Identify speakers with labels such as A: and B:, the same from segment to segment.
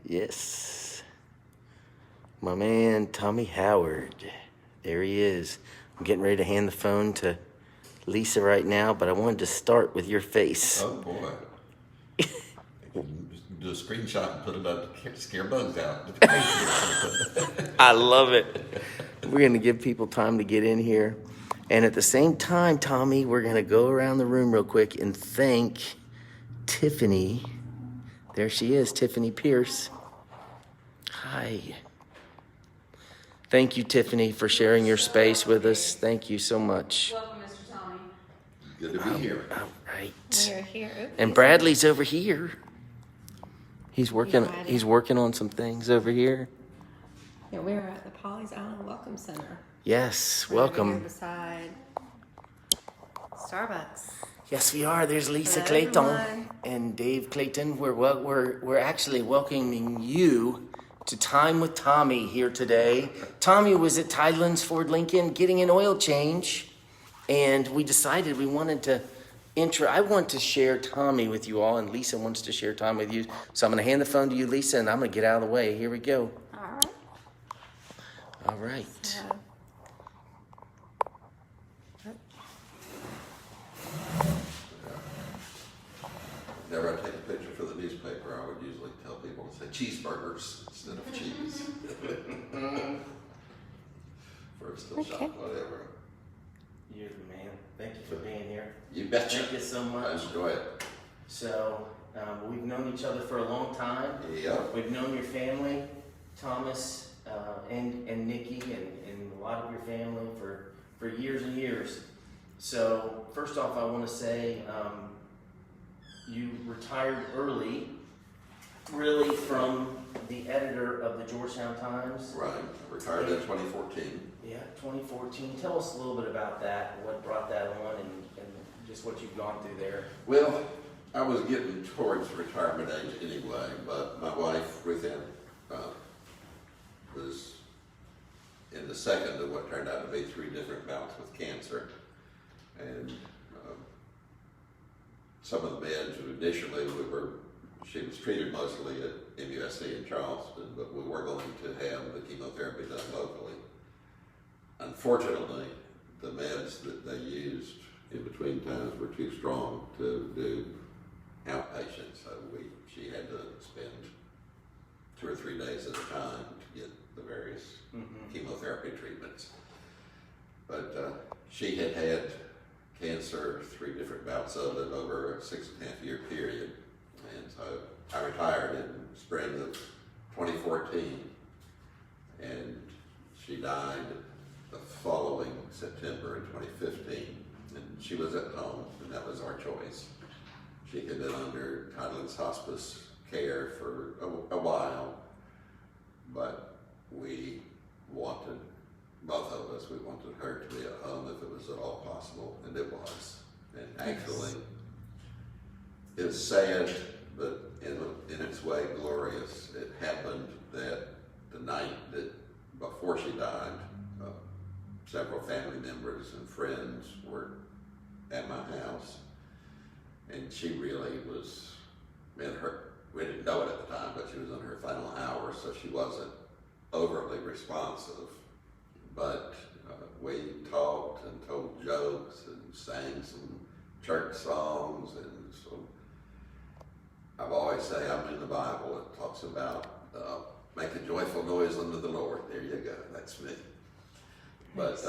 A: Yes. My man, Tommy Howard. There he is. I'm getting ready to hand the phone to Lisa right now, but I wanted to start with your face.
B: Oh, boy. Do a screenshot and put it up to scare bugs out.
A: I love it. We're going to give people time to get in here. And at the same time, Tommy, we're going to go around the room real quick and thank Tiffany. There she is, Tiffany Pierce. Hi. Thank you, Tiffany, for sharing your space with us. Thank you so much.
C: Welcome, Mr. Tommy.
B: Good to be here.
A: All right.
C: We're here.
A: And Bradley's over here. He's working on some things over here.
C: Yeah, we're at the Polly's Island Welcome Center.
A: Yes,
C: We're over
A: welcome.
C: here beside Starbucks.
A: Yes, we are. There's Lisa
C: Hello,
A: Clayton
C: everyone.
A: and Dave Clayton. We're actually welcoming you to Time with Tommy here today. Tommy was at Tidelands Ford Lincoln getting an oil change, and we decided we wanted to I want to share Tommy with you all, and Lisa wants to share Tommy with you. So I'm going to hand the phone to you, Lisa, and I'm going to get out of the way. Here we go.
C: All right.
A: All right.
B: Whenever I take a picture for the newspaper, I would usually tell people to say cheeseburgers instead of cheese. First still shot, whatever.
A: You're the man. Thank you for being here.
B: You betcha.
A: Thank you so much.
B: I enjoy it.
A: So, we've known each other for a long time.
B: Yeah.
A: We've known your family, Thomas and Nikki, and a lot of your family for years and years. So, first off, I want to say you retired early, really, from the editor of the Georgetown Times.
B: Right. I retired in 2014.
A: Yeah, 2014. Tell us a little bit about that, what brought that on, and just what you've gone through there.
B: Well, I was getting towards retirement age anyway, but my wife, Ruth Ann, was in the second of what turned out to be 3 different bouts with cancer. And some of the meds initially she was treated mostly at MUSC in Charleston, but we were going to have the chemotherapy done locally. Unfortunately, the meds that they used in between times were too strong to do outpatient, so she had to spend 2 or 3 days at a time to get the various chemotherapy treatments. But she had had cancer, 3 different bouts of it over a 6.5-year period, and so I retired in spring of 2014, and she died the following September in 2015. And she was at home, and that was our choice. She had been under Tidelands hospice care for a while, but we wanted, both of us, we wanted her to be at home if it was at all possible, and it was. And actually, it's sad, but in its way glorious. It happened that the night that before she died, several family members and friends were at my house, and she really was we didn't know it at the time, but she was in her final hours, so she wasn't overly responsive. But we talked and told jokes and sang some church songs, and so I've always say I'm in the Bible. It talks about make a joyful noise unto the Lord. There you go. That's me. But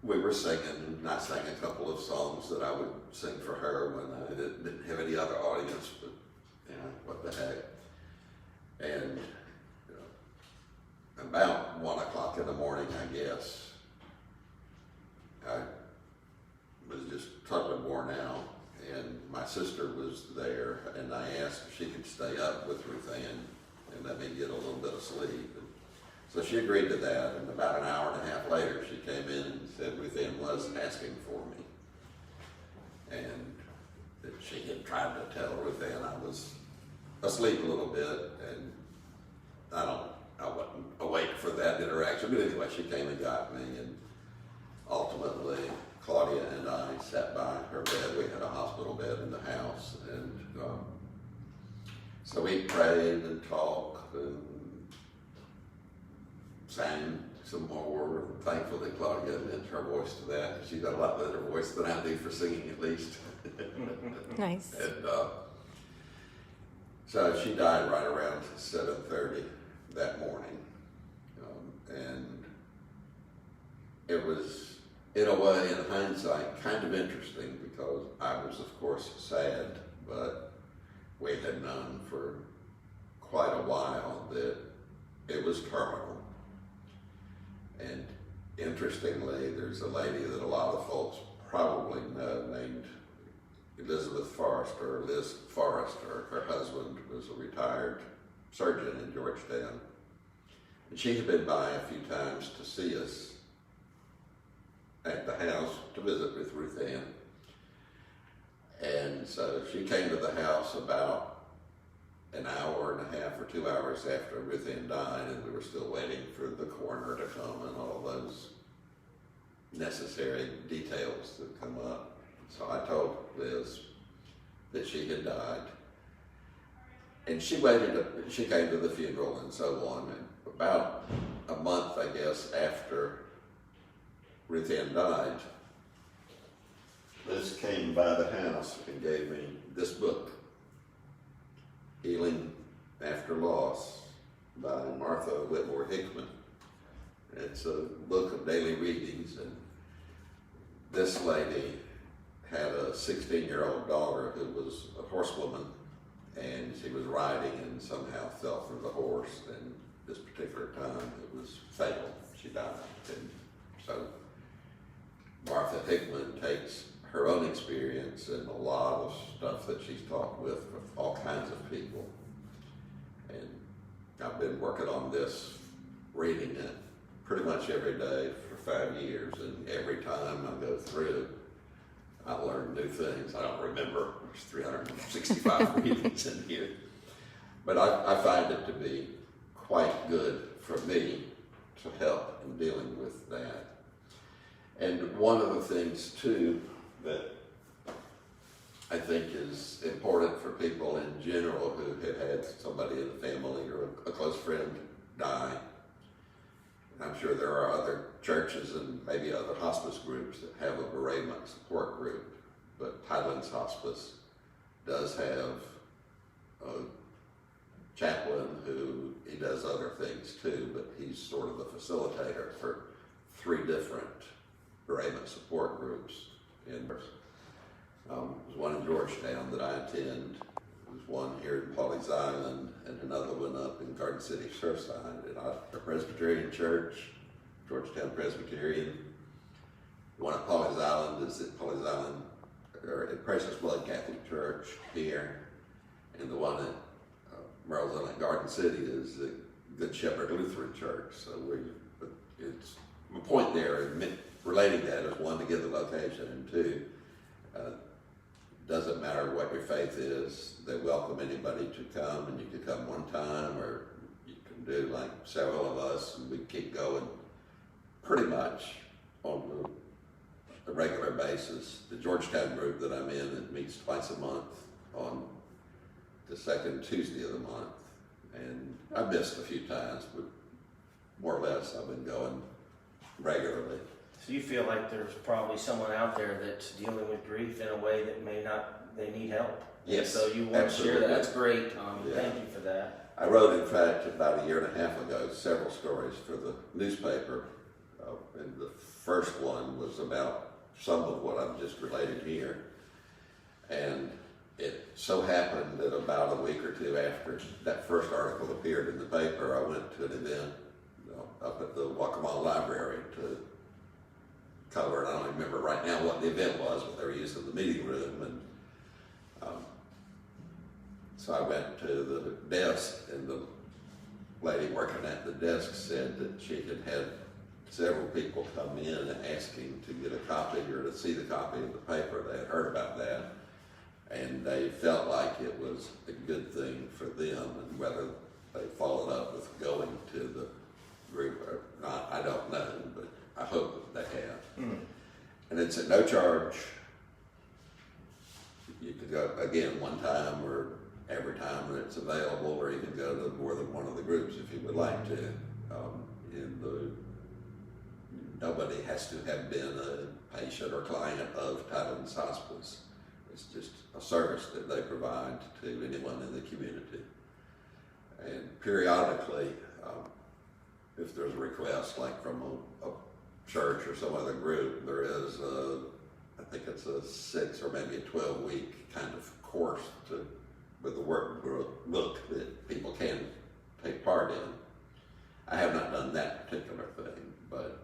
B: we were singing, and I sang a couple of songs that I would sing for her when I didn't have any other audience, but what the heck. And about 1 o'clock in the morning, I guess, I was just totally worn out, and my sister was there, and I asked if she could stay up with Ruth Ann and let me get a little bit of sleep. And so she agreed to that, and about an hour and a half later, she came in and said Ruth Ann was asking for me. And that she had tried to tell Ruth Ann I was asleep a little bit, and I wasn't awake for that interaction. But anyway, she came and got me, and ultimately, Claudia and I sat by her bed. We had a hospital bed in the house, and So we prayed and talked and sang some more. I'm thankful that Claudia lent her voice to that. She's got a lot better voice than I do for singing, at least.
C: Nice.
B: And so she died right around 7:30 that morning. And it was, in a way, in hindsight, kind of interesting because I was, of course, sad, but we had known for quite a while that it was terminal. And interestingly, there's a lady that a lot of folks probably know named Elizabeth Forrester, Liz Forrester. Her husband was a retired surgeon in Georgetown. And she had been by a few times to see us at the house to visit with Ruth Ann. And so she came to the house about an hour and a half or 2 hours after Ruth Ann died, and we were still waiting for the coroner to come and all those necessary details that come up. So I told Liz that she had died. And she came to the funeral and so on. And about a month, I guess, after Ruth Ann died, Liz came by the house and gave me this book, Healing After Loss by Martha Whitmore Hickman. It's a book of daily readings, and this lady had a 16-year-old daughter who was a horsewoman, and she was riding and somehow fell from the horse, and this particular time it was fatal. She died. And so Martha Hickman takes her own experience and a lot of stuff that she's talked with all kinds of people. And I've been working on this, reading it pretty much every day for 5 years, and every time I go through, I learn new things. I don't remember, there's 365 readings in here. But I find it to be quite good for me to help in dealing with that. And one of the things too that I think is important for people in general who have had somebody in the family or a close friend die. And I'm sure there are other churches and maybe other hospice groups that have a bereavement support group, but Highlands Hospice does have a chaplain who, he does other things too, but he's sort of the facilitator for 3 different bereavement support groups. There's one in Georgetown that I attend. There's one here in Pawleys Island and another one up in Garden City, Surfside. And our Presbyterian Church, Georgetown Presbyterian. The one at Pawleys Island is at Pawleys Island, or at Precious Blood Catholic Church here. And the one at Merle's Island at Garden City is the Good Shepherd Lutheran Church. So it's my point there in relating that is, one, to give the location, and 2, doesn't matter what your faith is, they welcome anybody to come, and you can come one time, or you can do like several of us, and we keep going pretty much on a regular basis. The Georgetown group that I'm in, it meets twice a month on the second Tuesday of the month, and I missed a few times, but more or less I've been going regularly.
A: So you feel like there's probably someone out there that's dealing with grief in a way that they need help.
B: Yes.
A: So you want to share that. That's great, Tommy.
B: Yeah.
A: Thank you for that.
B: I wrote, in fact, about 1.5 years ago, several stories for the newspaper. And the first one was about some of what I've just related here. And it so happened that about a week or 2 after that first article appeared in the paper, I went to an event up at the Waccamaw Library to cover, and I don't remember right now what the event was, but they were using the meeting room, and so I went to the desk, and the lady working at the desk said that she had several people come in asking to get a copy or to see the copy of the paper. They had heard about that, and they felt like it was a good thing for them, and whether they followed up with going to the group or not, I don't know, but I hope that they have. And it's at no charge. You could go again one time or every time that it's available, or you can go to more than one of the groups if you would like to. Nobody has to have been a patient or client of Tidelands Hospice. It's just a service that they provide to anyone in the community. And periodically, if there's a request, like from a church or some other group, there is I think it's a 6 or maybe a 12-week kind of course with a workbook that people can take part in. I have not done that particular thing, but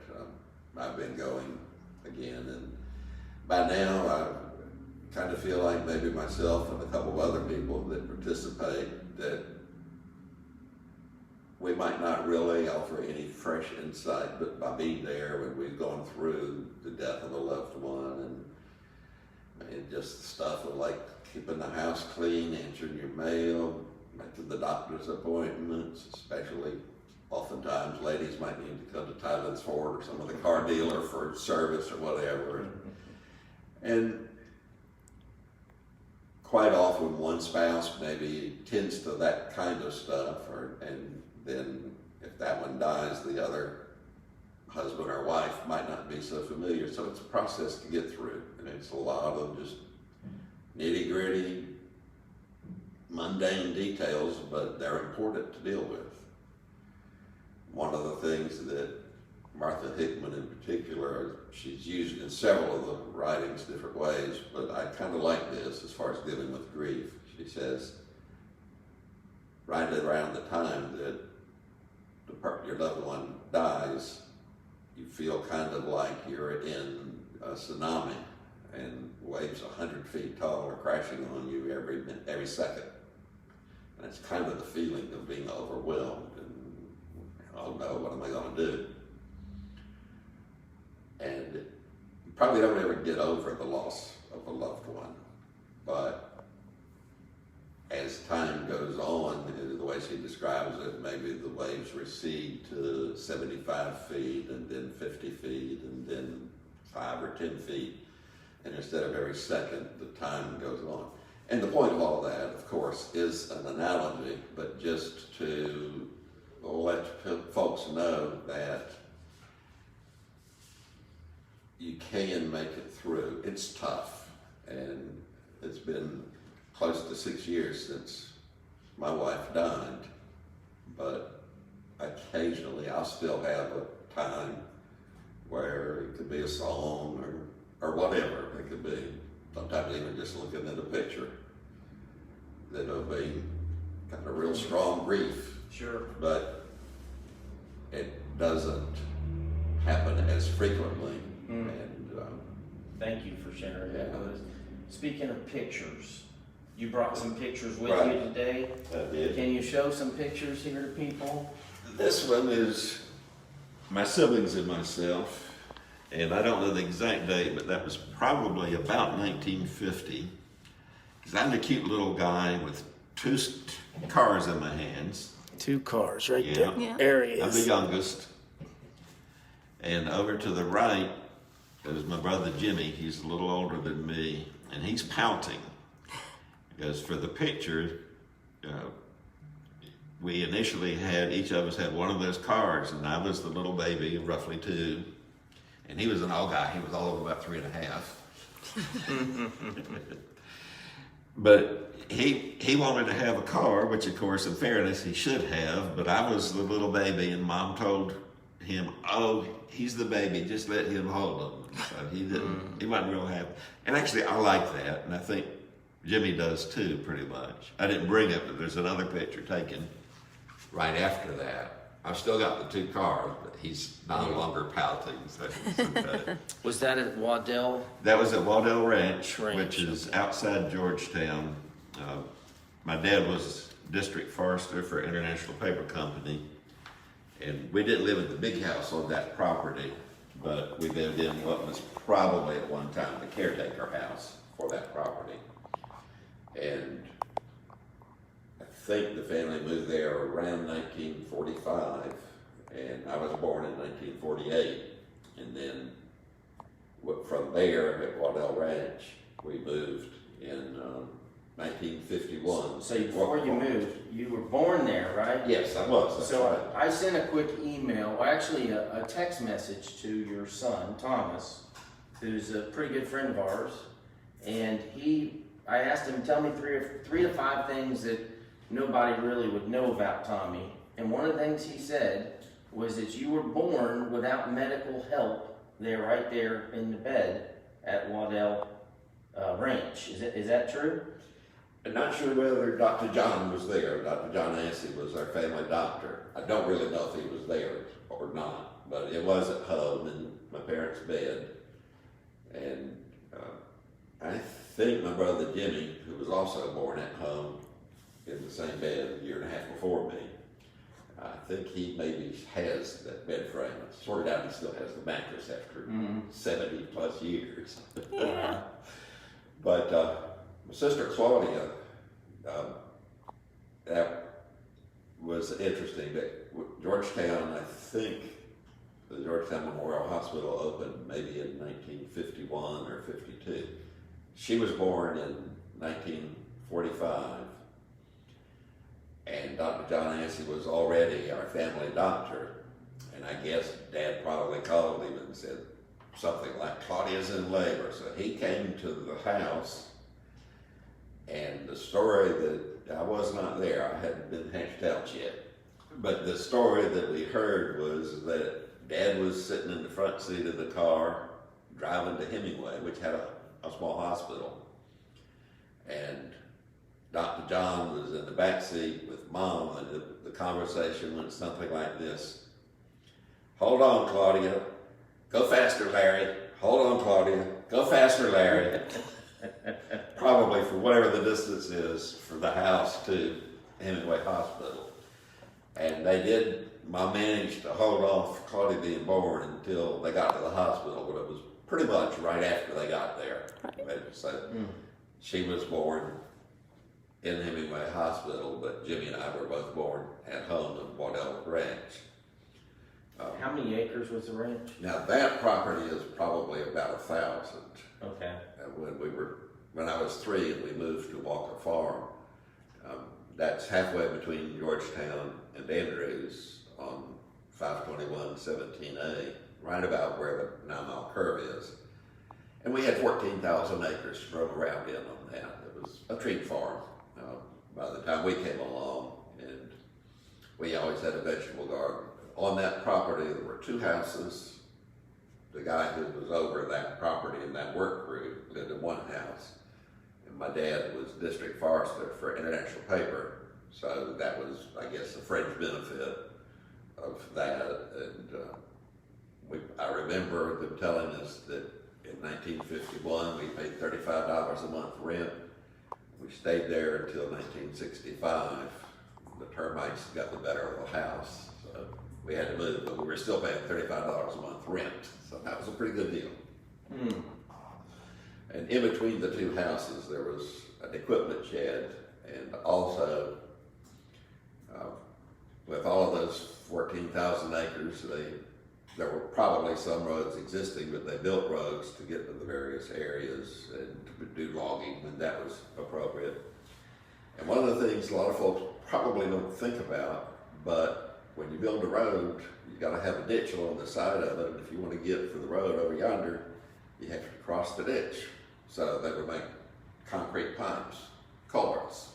B: I've been going again, and by now I kind of feel like maybe myself and a couple of other people that participate that we might not really offer any fresh insight, but by being there when we've gone through the death of a loved one and just stuff of like keeping the house clean, answering your mail, making the doctor's appointments, especially oftentimes ladies might need to come to Tidelands Ford or some of the car dealer for service or whatever. And quite often one spouse maybe tends to that kind of stuff, and then if that one dies, the other husband or wife might not be so familiar. So it's a process to get through, and it's a lot of just nitty-gritty, mundane details, but they're important to deal with. One of the things that Martha Hickman in particular, she's used in several of the writings different ways, but I kind of like this as far as dealing with grief. She says, right around the time that your loved one dies, you feel kind of like you're in a tsunami and waves 100 feet tall are crashing on you every second. And it's kind of the feeling of being overwhelmed and, oh no, what am I going to do? And you probably don't ever get over the loss of a loved one, but as time goes on, the way she describes it, maybe the waves recede to 75 feet and then 50 feet and then 5 or 10 feet. And instead of every second, the time goes on. And the point of all that, of course, is an analogy, but just to let folks know that you can make it through. It's tough, and it's been close to 6 years since my wife died, but occasionally I'll still have a time where it could be a song or whatever it could be. Sometimes even just looking at a picture that'll be kind of real strong grief.
A: Sure.
B: But it doesn't happen as frequently. And
A: thank you for sharing that
B: Yeah.
A: with us. Speaking of pictures, you brought some pictures with
B: Right.
A: you today.
B: I did.
A: Can you show some pictures here to people?
B: This one is my siblings and myself, and I don't know the exact date, but that was probably about 1950. Because I'm the cute little guy with two cars in my hands.
A: 2 cars right
B: Yeah.
A: there.
C: Yeah.
A: There he
B: I'm the
A: is.
B: youngest. And over to the right is my brother Jimmy. He's a little older than me, and he's pouting. Because for the picture, we initially each of us had one of those cars, and I was the little baby, roughly 2, and he was an old guy. He was all of about 3.5. But he wanted to have a car, which of course, in fairness, he should have, but I was the little baby, and Mom told him, oh, he's the baby, just let him hold him. So he wasn't real happy. And actually, I like that, and I think Jimmy does too, pretty much. I didn't bring it, but there's another picture taken right after that. I've still got the 2 cars, but he's no longer pouting. So it's okay.
A: Was that at Waddell?
B: That was at Waddell Ranch,
A: Ranch,
B: which is outside Georgetown. My dad was district forester for International Paper Company, and we didn't live in the big house on that property, but we lived in what was probably at one time the caretaker house for that property. And I think the family moved there around 1945, and I was born in 1948. And then from there at Waddell Ranch, we moved in 1951.
A: So before you moved, you were born there, right?
B: Yes, I was. That's
A: So
B: right.
A: I sent a quick email, well, actually a text message to your son, Thomas, who's a pretty good friend of ours. And I asked him, tell me three to five things that nobody really would know about Tommy. And one of the things he said was that you were born without medical help right there in the bed at Waddell Ranch. Is that true?
B: I'm not sure whether Dr. John was there. Dr. John Ansey was our family doctor. I don't really know if he was there or not, but it was at home in my parents' bed. And I think my brother Jimmy, who was also born at home in the same bed a year and a half before me, I think he maybe has that bed frame. I sort of doubt he still has the mattress after 70 plus years.
C: Yeah.
B: But my sister Claudia, that was interesting. That Georgetown, I think the Georgetown Memorial Hospital opened maybe in 1951 or 52. She was born in 1945, and Dr. John Ansey was already our family doctor. And I guess Dad probably called him and said something like, Claudia's in labor. So he came to the house, and the story that I was not there, I hadn't been hatched out yet, but the story that we heard was that Dad was sitting in the front seat of the car driving to Hemingway, which had a small hospital, and Dr. John was in the back seat with Mom, and the conversation went something like this: hold on, Claudia, go faster, Larry. Hold on, Claudia, go faster, Larry. Probably for whatever the distance is from the house to Hemingway Hospital. And Mom managed to hold off Claudia being born until they got to the hospital, but it was pretty much right after they got there. So she was born in Hemingway Hospital, but Jimmy and I were both born at home at Waddell Ranch.
A: How many acres was the ranch?
B: Now that property is probably about 1,000.
A: Okay.
B: When I was 3 and we moved to Walker Farm, that's halfway between Georgetown and Andrews on 521 17A, right about where the 9 Mile Curve is. And we had 14,000 acres to roam around in on that. It was a treat farm by the time we came along, and we always had a vegetable garden. On that property, there were 2 houses. The guy who was over that property and that work crew lived in one house. And my dad was district forester for International Paper. So that was, I guess, the fringe benefit of that. And I remember them telling us that in 1951, we paid $35 a month rent. We stayed there until 1965. The termites got the better of the house. So we had to move, but we were still paying $35 a month rent. So that was a pretty good deal. And in between the 2 houses, there was an equipment shed, and also with all of those 14,000 acres, there were probably some roads existing, but they built roads to get to the various areas and to do logging when that was appropriate. And one of the things a lot of folks probably don't think about, but when you build a road, you got to have a ditch along the side of it, and if you want to get for the road over yonder, you have to cross the ditch. So they would make concrete pipes, culverts,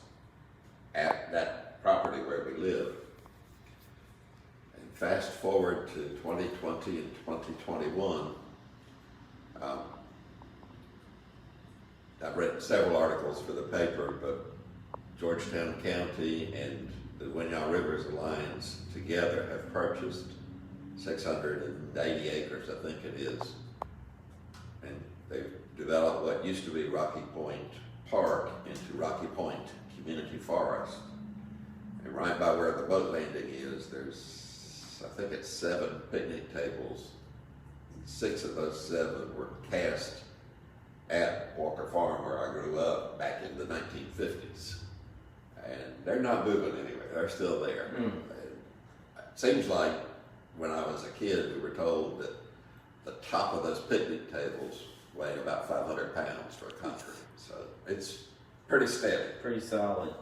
B: at that property where we lived. And fast forward to 2020 and 2021, I've read several articles for the paper, but Georgetown County and the Winyah Rivers Alliance together have purchased 680 acres, I think it is. And they've developed what used to be Rocky Point Park into Rocky Point Community Forest. And right by where the boat landing is, there's, I think it's 7 picnic tables. 6 of those 7 were cast at Walker Farm, where I grew up back in the 1950s. And they're not moving anywhere, they're still there. It seems like when I was a kid, we were told that the top of those picnic tables weighed about 500 pounds for a country. So it's pretty steady.
A: Pretty solid.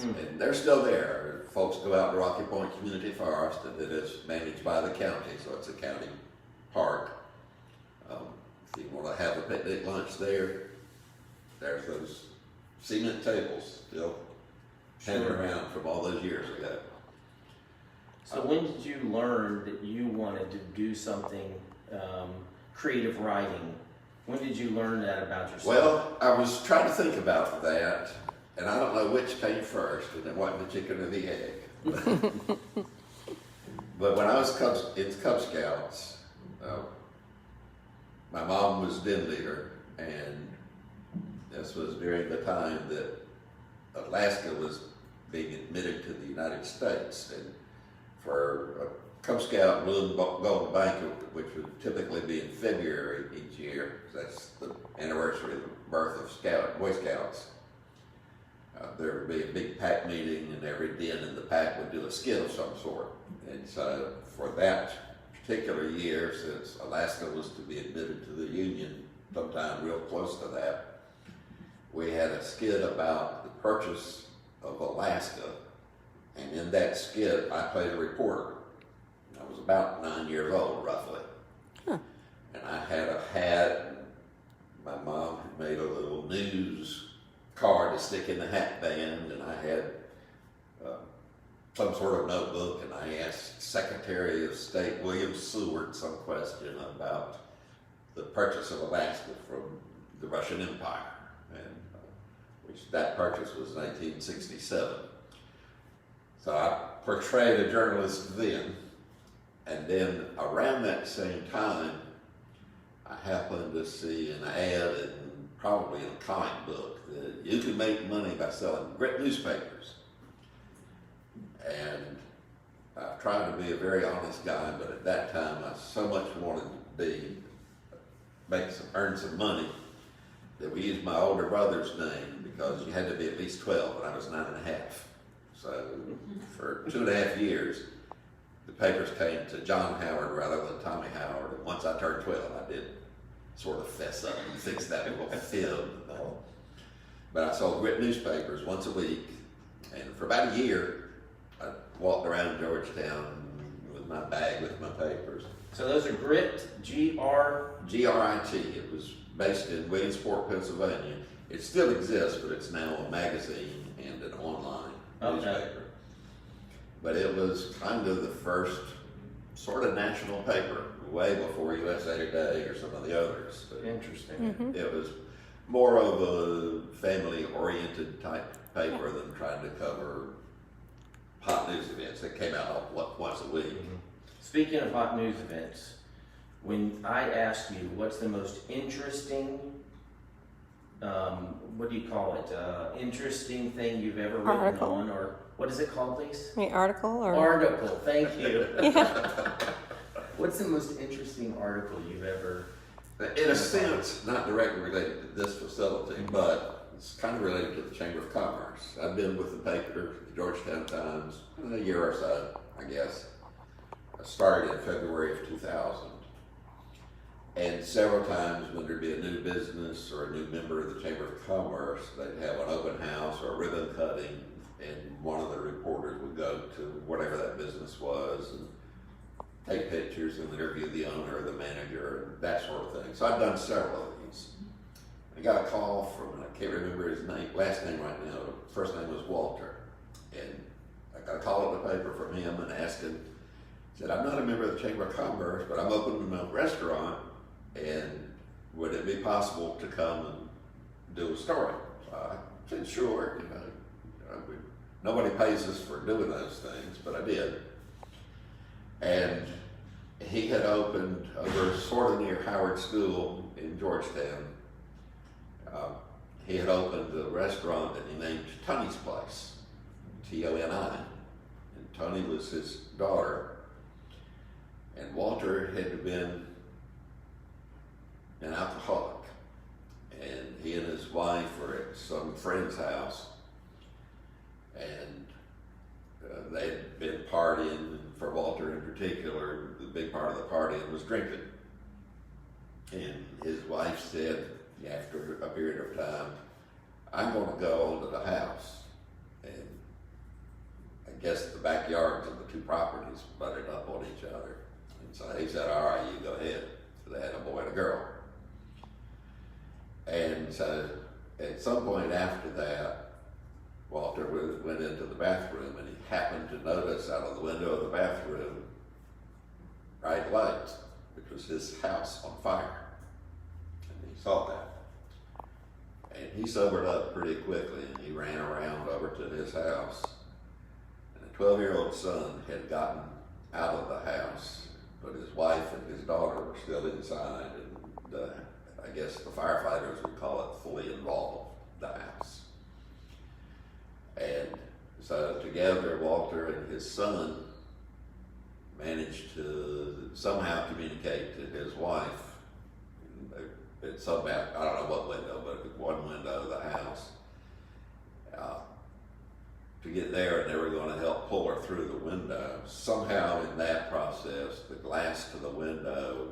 B: And they're still there. Folks go out to Rocky Point Community Forest, and it is managed by the county, so it's a county park. If you want to have a picnic lunch there, there's those cement tables still hanging around from all those years ago.
A: So when did you learn that you wanted to do something creative writing? When did you learn that about yourself?
B: Well, I was trying to think about that, and I don't know which came first, and it wasn't the chicken or the egg. But when I was in Cub Scouts, my mom was den leader, and this was during the time that Alaska was being admitted to the United States. And for a Cub Scout Blue Gold Banquet, which would typically be in February each year, that's the anniversary of the birth of Boy Scouts, there would be a big pack meeting, and every den in the pack would do a skit of some sort. And so for that particular year, since Alaska was to be admitted to the Union sometime real close to that, we had a skit about the purchase of Alaska, and in that skit I played a reporter. I was about 9 years old, roughly. And I had a hat. My mom had made a little news card to stick in the hat band, and I had some sort of notebook, and I asked Secretary of State William Seward some question about the purchase of Alaska from the Russian Empire, and which that purchase was 1967. So I portrayed a journalist then, and then around that same time, I happened to see an ad in probably in a comic book that you can make money by selling grit newspapers. And I tried to be a very honest guy, but at that time I so much wanted to earn some money that we used my older brother's name because you had to be at least 12, and I was 9 and a half. So for 2.5 years, the papers came to John Howard rather than Tommy Howard. And once I turned 12, I did sort of fess up and fix that little fib. But I sold grit newspapers once a week, and for about a year, I walked around Georgetown with my bag with my papers.
A: So those are Grit, G-R?
B: G-R-I-T. It was based in Williamsport, Pennsylvania. It still exists, but it's now a magazine and an online newspaper. But it was kind of the first sort of national paper, way before USA Today or some of the others. But
A: interesting.
B: it was more of a family-oriented type paper than trying to cover hot news events that came out once a week.
A: Speaking of hot news events, when I ask you what's the most interesting, what do you call it? Interesting thing you've ever written
C: Article.
A: on, or what is it called, please?
C: An article or
A: Article. Thank you. What's the most interesting article you've ever?
B: In a sense, not directly related to this facility, but it's kind of related to the Chamber of Commerce. I've been with the paper, the Georgetown Times, a year or so, I guess. I started in February of 2000. And several times when there'd be a new business or a new member of the Chamber of Commerce, they'd have an open house or a ribbon cutting, and one of the reporters would go to whatever that business was and take pictures and interview the owner or the manager and that sort of thing. So I've done several of these. I got a call from, I can't remember his last name right now, first name was Walter. And I got a call at the paper from him and asked him, said, I'm not a member of the Chamber of Commerce, but I'm opening a restaurant, and would it be possible to come and do a story? So I said, sure. Nobody pays us for doing those things, but I did. And he had opened over sort of near Howard School in Georgetown. He had opened a restaurant that he named Tony's Place, T-O-N-I. And Tony was his daughter. And Walter had been an alcoholic. And he and his wife were at some friend's house. And they had been partying. For Walter in particular, the big part of the partying was drinking. And his wife said, after a period of time, I'm going to go into the house. And I guess the backyards of the two properties butted up on each other. And so he said, all right, you go ahead. So they had a boy and a girl. And so at some point after that, Walter went into the bathroom and he happened to notice out of the window of the bathroom bright lights, which was his house on fire. And he saw that. And he sobered up pretty quickly and he ran around over to his house. And a 12-year-old son had gotten out of the house, but his wife and his daughter were still inside. And I guess the firefighters would call it fully involved, the house. And so together, Walter and his son managed to somehow communicate to his wife at some, I don't know what window, but at one window of the house, to get there, and they were going to help pull her through the window. Somehow in that process, the glass to the window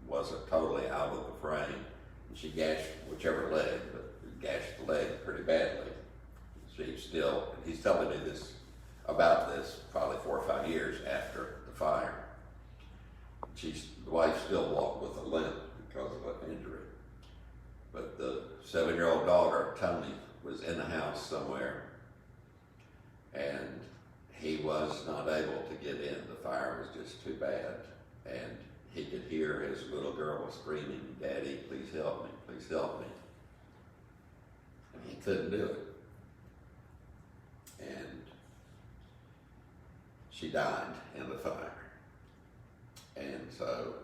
B: wasn't totally out of the frame. And she gashed whichever leg, but gashed the leg pretty badly. He's telling me about this probably 4 or 5 years after the fire. The wife still walked with a limp because of an injury. But the 7-year-old daughter, Tony, was in the house somewhere, and he was not able to get in. The fire was just too bad. And he could hear his little girl screaming, "Daddy, please help me, please help me." And he couldn't do it. And she died in the fire. And so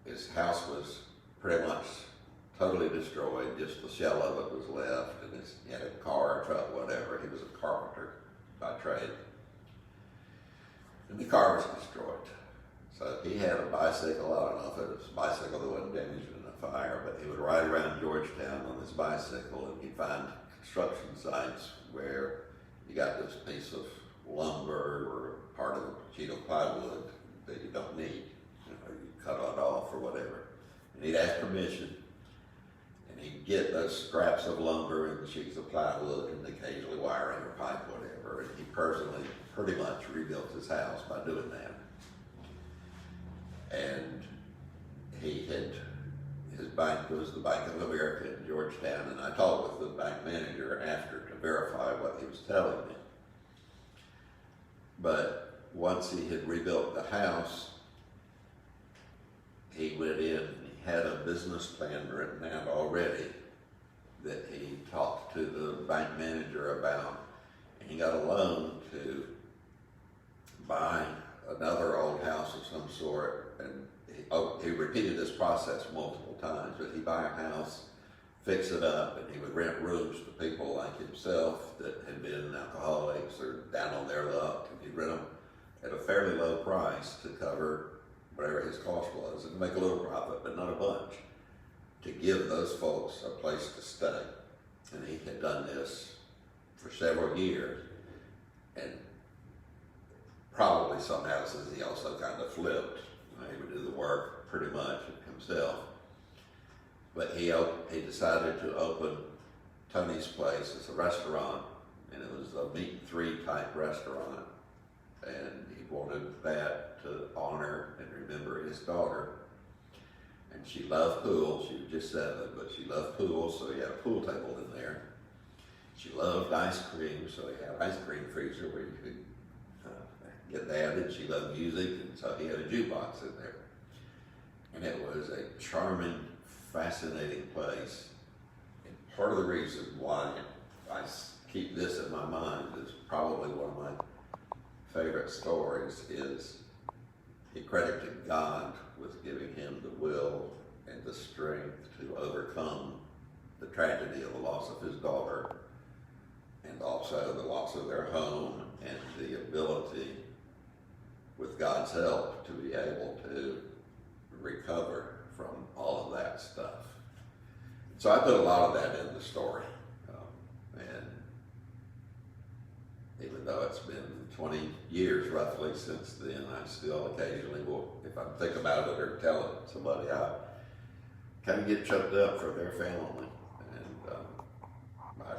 B: his house was pretty much totally destroyed. Just the shell of it was left, and he had a car, a truck, whatever. He was a carpenter by trade. And the car was destroyed. So he had a bicycle. I don't know if it was a bicycle that wasn't damaged in the fire, but he would ride around Georgetown on his bicycle, and he'd find construction sites where you got this piece of lumber or part of a sheet of plywood that you don't need. You cut it off or whatever. And he'd ask permission, and he'd get those scraps of lumber and the sheets of plywood and occasionally wiring or pipe, whatever. And he personally pretty much rebuilt his house by doing that. And his bank was the Bank of America in Georgetown, and I talked with the bank manager after to verify what he was telling me. But once he had rebuilt the house, he went in and he had a business plan written out already that he talked to the bank manager about, and he got a loan to buy another old house of some sort. And he repeated this process multiple times, but he'd buy a house, fix it up, and he would rent rooms to people like himself that had been alcoholics or down on their luck, and he'd rent them at a fairly low price to cover whatever his cost was and make a little profit, but not a bunch, to give those folks a place to stay. And he had done this for several years, and probably some houses he also kind of flipped. He would do the work pretty much himself. But he decided to open Tony's place as a restaurant, and it was a meat and three type restaurant. And he wanted that to honor and remember his daughter. And she loved pool. She was just 7, but she loved pool, so he had a pool table in there. She loved ice cream, so he had an ice cream freezer where you could get that. And she loved music, and so he had a jukebox in there. And it was a charming, fascinating place. And part of the reason why I keep this in my mind is probably one of my favorite stories is he credited God with giving him the will and the strength to overcome the tragedy of the loss of his daughter, and also the loss of their home, and the ability, with God's help, to be able to recover from all of that stuff. So I put a lot of that in the story. And even though it's been 20 years roughly since then, I still occasionally will, if I think about it or tell it to somebody, I kind of get choked up for their family. And I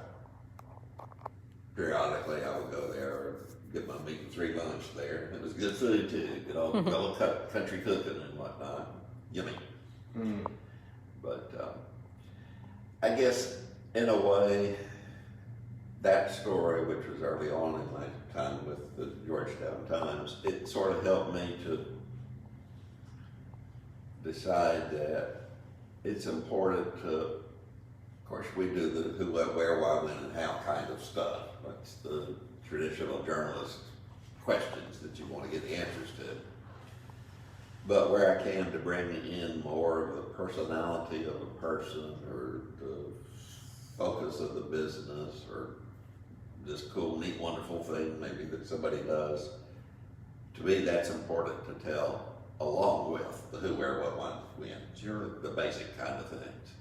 B: periodically I would go there or get my meat and 3 lunch there. It was good food too, good old country cooking and whatnot. Yummy. But I guess in a way, that story, which was early on in my time with the Georgetown Times, it sort of helped me to decide that it's important to, of course, we do the who, what, where, why, when, and how kind of stuff. That's the traditional journalist questions that you want to get the answers to. But where I can to bring in more of the personality of a person or the focus of the business or this cool, neat, wonderful thing maybe that somebody does, to me that's important to tell along with the who, where, what, when,
A: Sure.
B: the basic kind of things.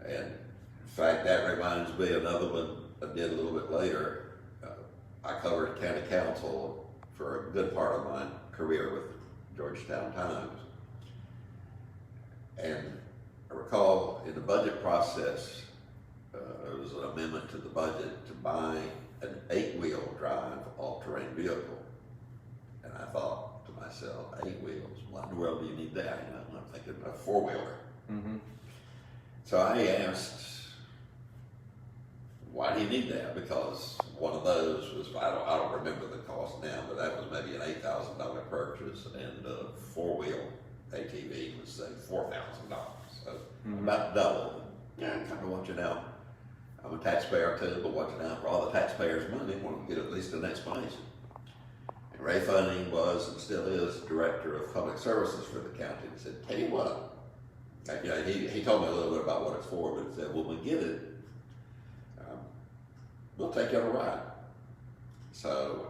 B: And in fact, that reminds me another one I did a little bit later. I covered county council for a good part of my career with Georgetown Times. And I recall in the budget process, there was an amendment to the budget to buy an 8-wheel drive all-terrain vehicle. And I thought to myself, 8 wheels, why in the world do you need that? You know, I'm thinking about a 4-wheeler. So I asked, why do you need that? Because one of those was, I don't remember the cost now, but that was maybe an $8,000 purchase, and a 4-wheel ATV was say $4,000. So about double. Yeah, I'm kind of watching out. I'm a taxpayer too, but watching out for all the taxpayers' money, want to get at least an explanation. And Ray Funny was and still is director of public services for the county. He said, tell you what, you know, he told me a little bit about what it's for, but he said, when we get it, we'll take you on a ride. So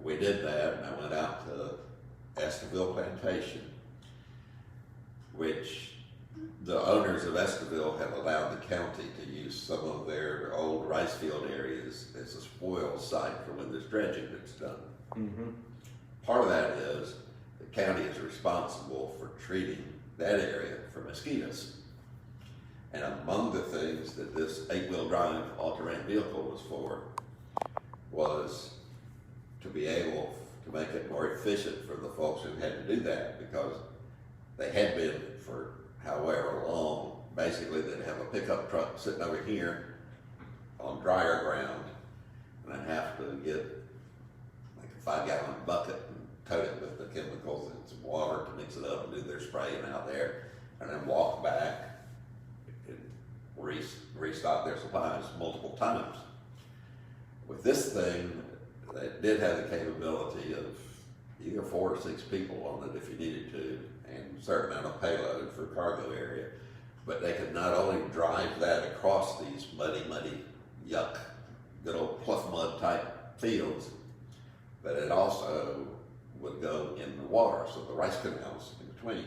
B: we did that, and I went out to Escaville Plantation, which the owners of Escaville have allowed the county to use some of their old rice field areas as a spoil site for when there's dredging that's done. Part of that is the county is responsible for treating that area for mosquitoes. And among the things that this 8-wheel drive all-terrain vehicle was for was to be able to make it more efficient for the folks who had to do that, because they had been for however long, basically they'd have a pickup truck sitting over here on drier ground, and I'd have to get like a 5-gallon bucket and tote it with the chemicals and some water to mix it up and do their spraying out there, and then walk back and restock their supplies multiple times. With this thing, it did have the capability of either 4 or 6 people on it if you needed to, and a certain amount of payload for cargo area. But they could not only drive that across these muddy, yuck, good old pluff mud type fields, but it also would go in the water, so the rice canals in between.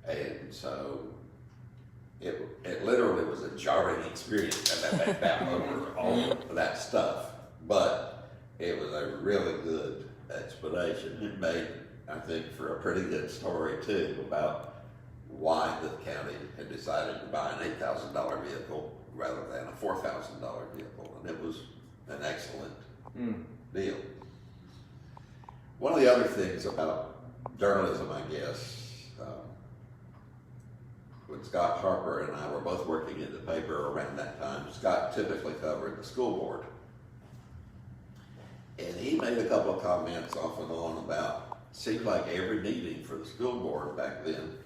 B: And so it literally was a jarring experience that over all of that stuff, but it was a really good explanation. It made, I think, for a pretty good story too about why the county had decided to buy an $8,000 vehicle rather than a $4,000 vehicle, and it was an excellent deal. One of the other things about journalism, I guess, when Scott Harper and I were both working in the paper around that time, Scott typically covered the school board. And he made a couple of comments off and on about, seemed like every meeting for the school board back then,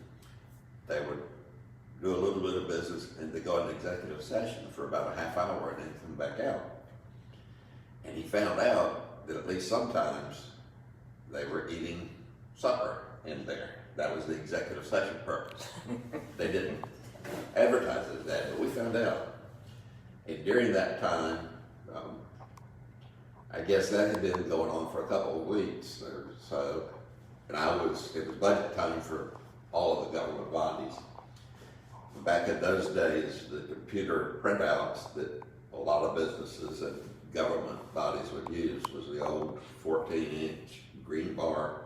B: they would do a little bit of business and they go into executive session for about a half hour and then come back out. And he found out that at least sometimes they were eating supper in there. That was the executive session purpose. They didn't advertise it as that, but we found out. And during that time, I guess that had been going on for a couple of weeks or so, and it was budget time for all of the government bodies. Back in those days, the computer printouts that a lot of businesses and government bodies would use was the old 14-inch green bar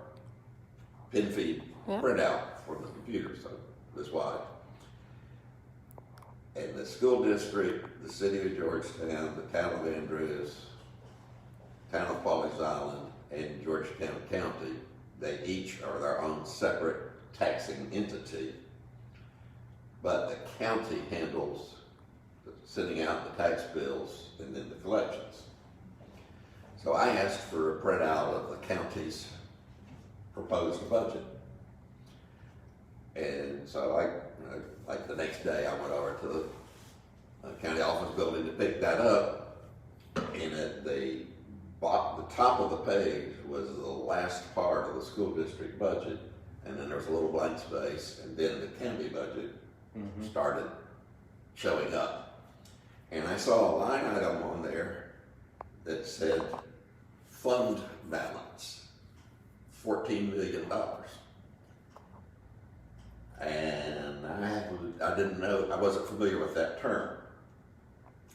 B: pin feed printout for the computer, so this wide. And the school district, the city of Georgetown, the town of Andrews, town of Pawleys Island, and Georgetown County, they each are their own separate taxing entity. But the county handles sending out the tax bills and then the collections. So I asked for a printout of the county's proposed budget. And so like the next day I went over to the county office building to pick that up, and at the top of the page was the last part of the school district budget, and then there was a little blank space, and then the county budget started showing up. And I saw a line item on there that said fund balance, $14 million. And I didn't know, I wasn't familiar with that term.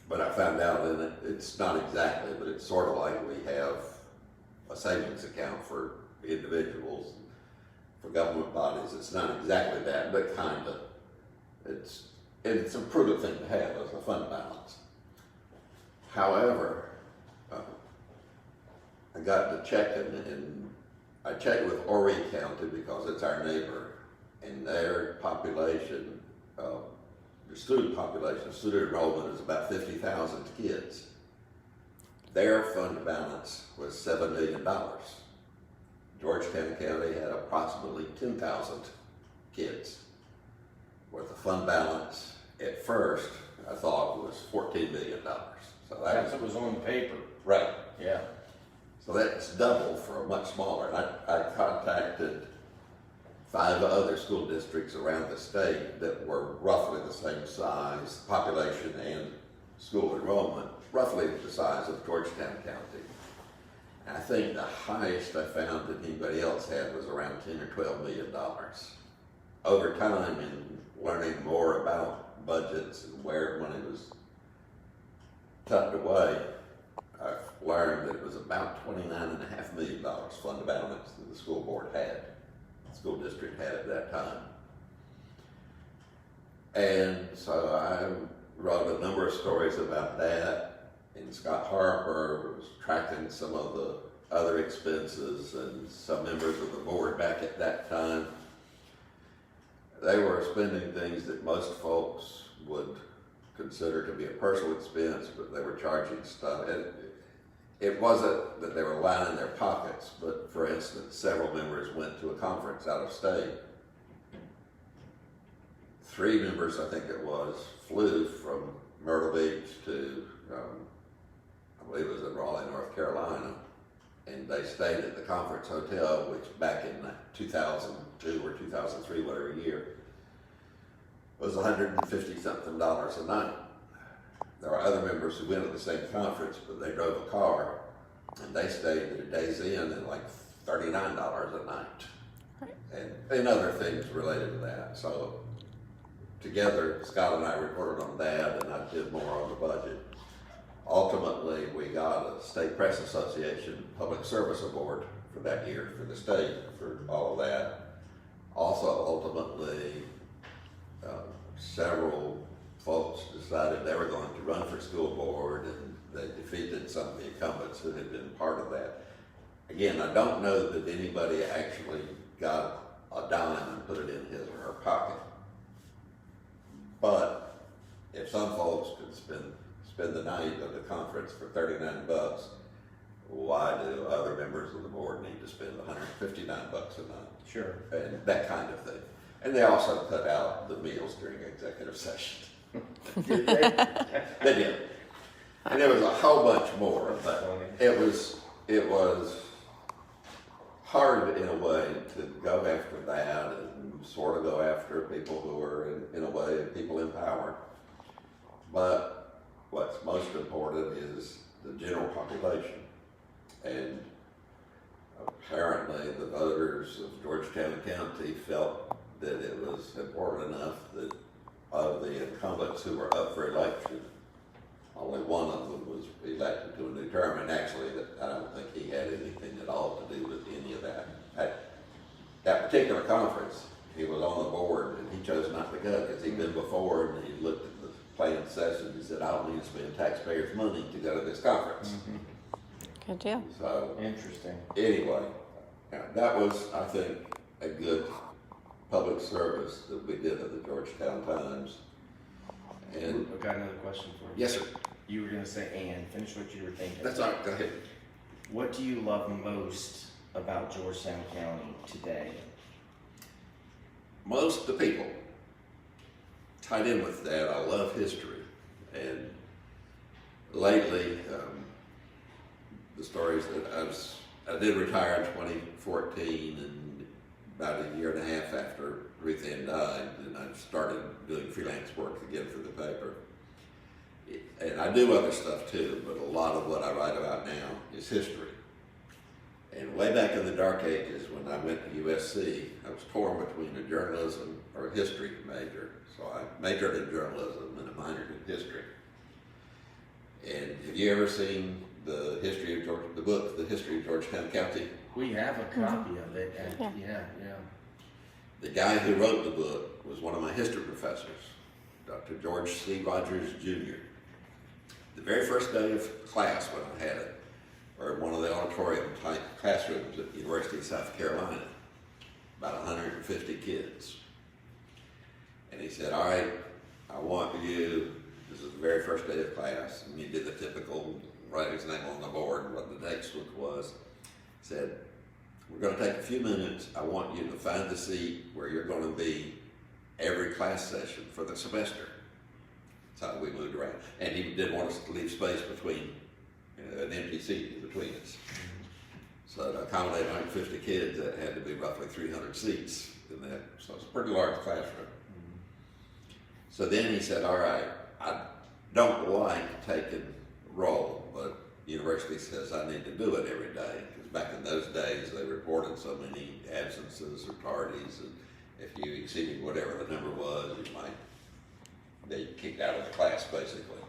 B: But I found out that it's not exactly, but it's sort of like we have a savings account for individuals, for government bodies. It's not exactly that, but kind of. It's a prudent thing to have as a fund balance. However, I got to checking, and I checked with Horry County because it's our neighbor, and their population, the student enrollment is about 50,000 kids. Their fund balance was $7 million. Georgetown County had approximately 10,000 kids, where the fund balance at first I thought was $14 million. So
A: That's what was on the paper.
B: right.
A: Yeah.
B: So that's double for a much smaller. And I contacted 5 other school districts around the state that were roughly the same size, population and school enrollment, roughly the size of Georgetown County. And I think the highest I found that anybody else had was around $10 or $12 million. Over time, in learning more about budgets and where money was tucked away, I've learned that it was about $29.5 million fund balance that the school board had. School district had at that time. And so I wrote a number of stories about that, and Scott Harper was tracking some of the other expenses, and some members of the board back at that time. They were spending things that most folks would consider to be a personal expense, but they were charging stuff. And it wasn't that they were lining their pockets, but for instance, several members went to a conference out of state. 3 members, I think it was, flew from Myrtle Beach to, I believe it was in Raleigh, North Carolina, and they stayed at the conference hotel, which back in 2002 or 2003, whatever year, was $150-something a night. There were other members who went to the same conference, but they drove a car, and they stayed at a Days Inn at like $39 a night, and other things related to that. So together, Scott and I reported on that, and I did more on the budget. Ultimately, we got a State Press Association Public Service Award for that year for the state for all of that. Also, ultimately, several folks decided they were going to run for school board, and they defeated some of the incumbents who had been part of that. Again, I don't know that anybody actually got a dime and put it in his or her pocket. But if some folks could spend the night of the conference for $39, why do other members of the board need to spend $159 a night?
A: Sure.
B: And that kind of thing. And they also cut out the meals during executive session.
A: Did they?
B: They did. And there was a whole bunch more, but it was hard in a way to go after that and sort of go after people who are in a way people in power. But what's most important is the general population. And apparently the voters of Georgetown County felt that it was important enough that of the incumbents who were up for election, only one of them was elected to a new term, and actually I don't think he had anything at all to do with any of that. At that particular conference, he was on the board, and he chose not to go because he'd been before, and he looked at planned session, he said, I don't need to spend taxpayers' money to go to this conference.
C: Good deal.
B: So,
A: Interesting.
B: anyway, that was, I think, a good public service that we did at the Georgetown Times. And
A: I've got another question for you.
B: yes, sir.
A: You were going to say, and finish what you were thinking.
B: That's all right. Go ahead.
A: What do you love most about Georgetown County today?
B: Most of the people. Tied in with that, I love history. And lately, the stories that I did retire in 2014, and about a year and a half after Ruth Ann died, and I started doing freelance work again for the paper. And I do other stuff too, but a lot of what I write about now is history. And way back in the dark ages, when I went to USC, I was torn between a journalism or a history major. So I majored in journalism and I minored in history. And have you ever seen the history of the book, The History of Georgetown County?
A: We have a copy of it. And yeah.
B: The guy who wrote the book was one of my history professors, Dr. George C. Rogers, Jr. The very first day of class when I had it, or in one of the auditorium type classrooms at the University of South Carolina, about 150 kids. And he said, all right, I want you, this is the very first day of class, and he did the typical write his name on the board, what the textbook was. He said, we're going to take a few minutes. I want you to find the seat where you're going to be every class session for the semester. That's how we moved around. And he didn't want us to leave space between, an empty seat in between us. So to accommodate 150 kids, that had to be roughly 300 seats in that. So it's a pretty large classroom. So then he said, all right, I don't like taking roll, but university says I need to do it every day. Because back in those days, they reported so many absences or tardies, and if you exceeded whatever the number was, you might be kicked out of the class, basically.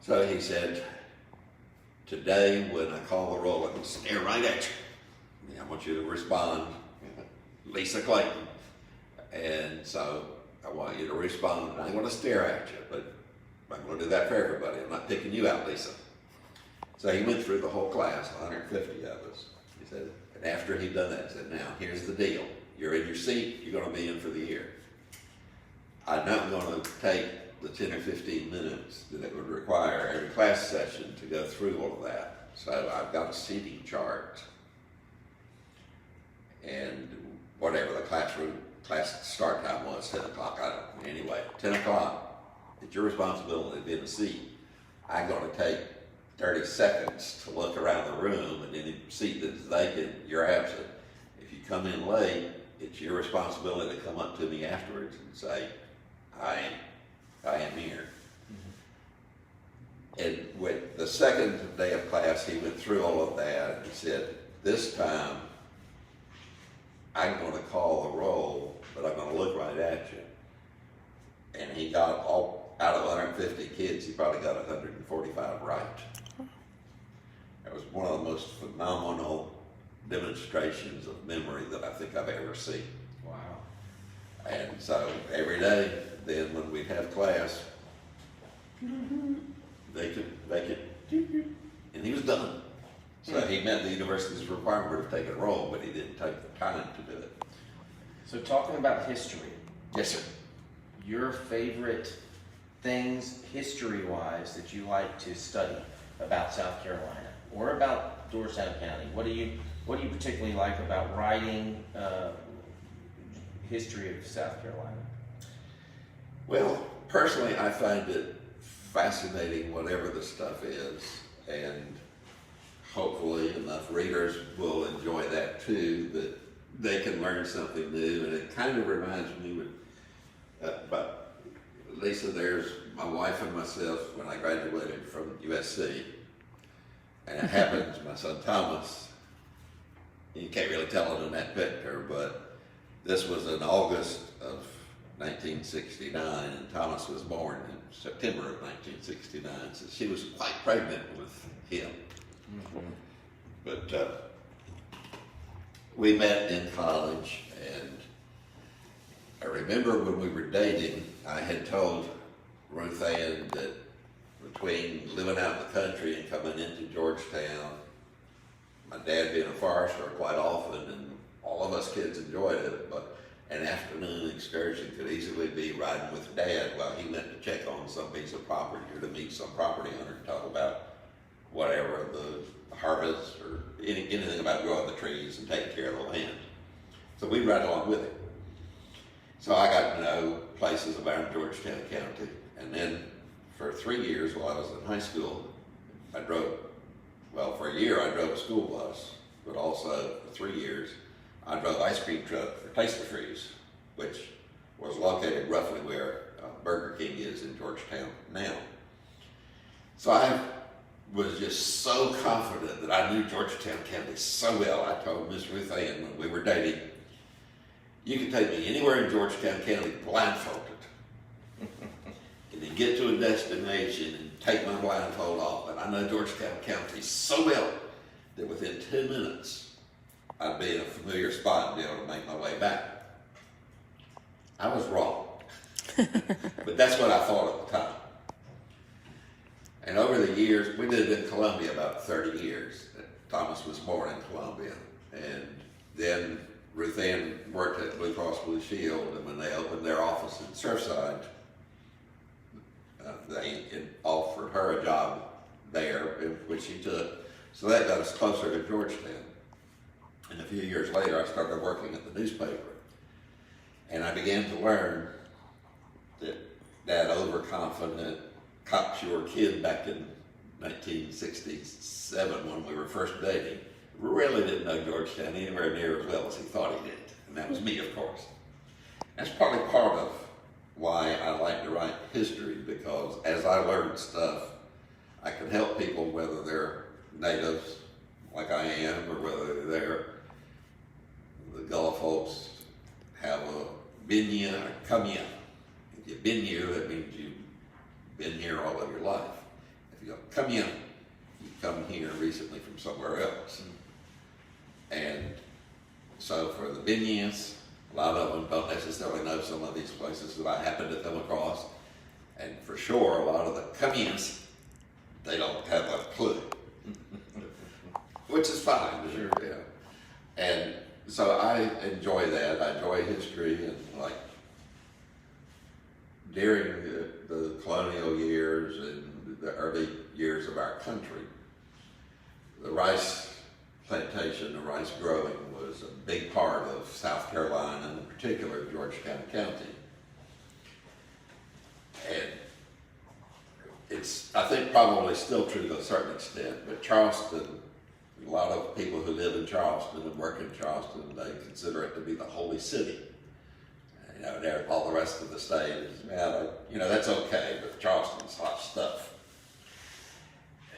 B: So he said, today when I call the roll, I'm going to stare right at you. I want you to respond, Lisa Clayton. And so I want you to respond, and I'm going to stare at you, but I'm going to do that for everybody. I'm not picking you out, Lisa. So he went through the whole class, 150 of us. He said, and after he'd done that, he said, now, here's the deal. You're in your seat, you're going to be in for the year. I'm not going to take the 10 or 15 minutes that it would require every class session to go through all of that. So I've got a seating chart. And whatever the class start time was, 10 o'clock, anyway, 10 o'clock, it's your responsibility to be in the seat. I'm going to take 30 seconds to look around the room, and any seat that's vacant, you're absent. If you come in late, it's your responsibility to come up to me afterwards and say, I am here. Mm-hmm. And with the second day of class, he went through all of that, and he said, this time, I'm going to call the roll, but I'm going to look right at you. And he got all, out of 150 kids, he probably got 145 right. It was one of the most phenomenal demonstrations of memory that I think I've ever seen.
A: Wow.
B: And so every day, then when we'd have class, they could, and he was done. So he met the university's requirement of taking a roll, but he didn't take the time to do it.
A: So talking about history.
B: Yes, sir.
A: Your favorite things history-wise that you like to study about South Carolina or about Georgetown County? What do you particularly like about writing history of South Carolina?
B: Well, personally, I find it fascinating, whatever the stuff is, and hopefully enough readers will enjoy that too, that they can learn something new. And it kind of reminds me about Lisa, there's my wife and myself when I graduated from USC. And it happens, my son Thomas, you can't really tell it in that picture, but this was in August of 1969, and Thomas was born in September of 1969, so she was quite pregnant with him. Mm-hmm. But we met in college, and I remember when we were dating, I had told Ruth Ann that between living out in the country and coming into Georgetown, my dad being a forester quite often, and all of us kids enjoyed it, but an afternoon excursion could easily be riding with Dad while he went to check on some piece of property or to meet some property owner to talk about whatever, the harvest or anything about growing the trees and taking care of the land. So we'd ride along with him. So I got to know places around Georgetown County. And then for 3 years while I was in high school, for a year I drove a school bus, but also for 3 years I drove ice cream truck for Taste the Freeze, which was located roughly where Burger King is in Georgetown now. So I was just so confident that I knew Georgetown County so well. I told Miss Ruth Ann when we were dating, you can take me anywhere in Georgetown County blindfolded. And then get to a destination and take my blindfold off. And I know Georgetown County so well that within 10 minutes, I'd be in a familiar spot and be able to make my way back. I was wrong. But that's what I thought at the time. And over the years, we lived in Columbia about 30 years. Thomas was born in Columbia. And then Ruth Ann worked at Blue Cross Blue Shield, and when they opened their office in Surfside, they offered her a job there, which she took. So that got us closer to Georgetown. And a few years later, I started working at the newspaper. And I began to learn that overconfident, cocksure kid back in 1967 when we were first dating really didn't know Georgetown anywhere near as well as he thought he did. And that was me, of course. That's partly part of why I like to write history, because as I learned stuff, I can help people, whether they're natives like I am, or whether they're the Gullah folks have a binya or kamya. If you've been here, that means you've been here all of your life. If you go kamya, you come here recently from somewhere else. And so for the binyas, a lot of them don't necessarily know some of these places that I happen to come across. And for sure, a lot of the kamyas, they don't have a clue. Which is fine, sure, yeah. And so I enjoy that. I enjoy history, and like during the colonial years and the early years of our country, the rice plantation, the rice growing was a big part of South Carolina, and in particular Georgetown County. And it's, I think, probably still true to a certain extent, but Charleston, a lot of people who live in Charleston and work in Charleston, they consider it to be the holy city. You know, there, all the rest of the state is, that's okay, but Charleston's hot stuff.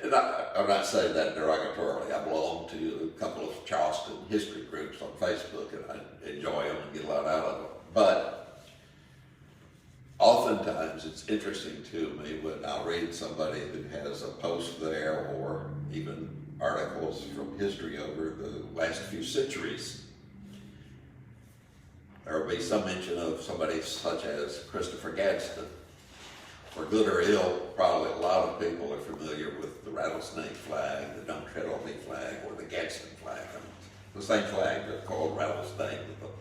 B: And I'm not saying that derogatorily. I belong to a couple of Charleston history groups on Facebook, and I enjoy them and get a lot out of them. But oftentimes it's interesting to me when I'll read somebody who has a post there, or even articles from history over the last few centuries. There will be some mention of somebody such as Christopher Gadsden. For good or ill, probably a lot of people are familiar with the rattlesnake flag, the Don't Tread on Me flag, or the Gadsden flag. The same flag, but called rattlesnake with a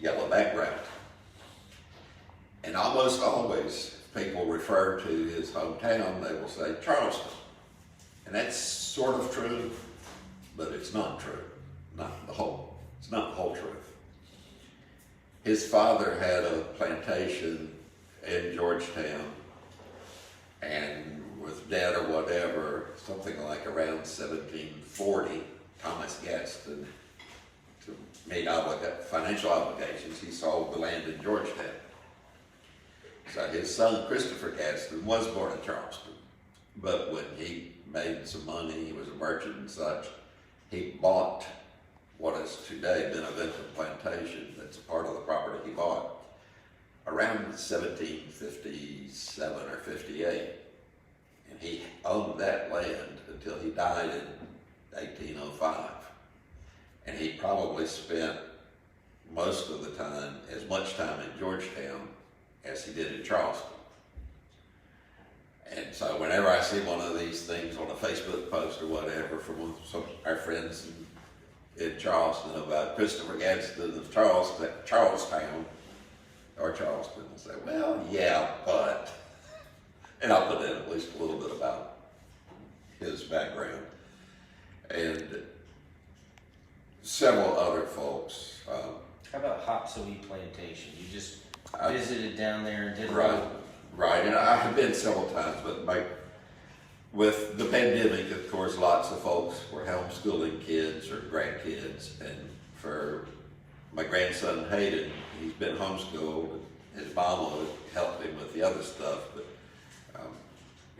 B: yellow background. And almost always, people refer to his hometown, they will say Charleston. And that's sort of true, but it's not true. It's not the whole truth. His father had a plantation in Georgetown, and with debt or whatever, something like around 1740, Thomas Gadsden, to meet financial obligations, he sold the land in Georgetown. So his son, Christopher Gadsden, was born in Charleston, but when he made some money, he was a merchant and such, he bought what is today Beneventum Plantation. That's a part of the property he bought around 1757 or 58. And he owned that land until he died in 1805. And he probably spent most of the time, as much time in Georgetown as he did in Charleston. And so whenever I see one of these things on a Facebook post or whatever from some of our friends in Charleston about Christopher Gadsden of Charlestown, or Charleston, I say, well, yeah, but, and I'll put in at least a little bit about his background. And several other folks.
A: How about Hopsawee Plantation? You just
B: I
A: visited down there and did a
B: Right,
A: little-
B: right, and I have been several times, but with the pandemic, of course, lots of folks were homeschooling kids or grandkids, and for my grandson Hayden, he's been homeschooled. His mama helped him with the other stuff, but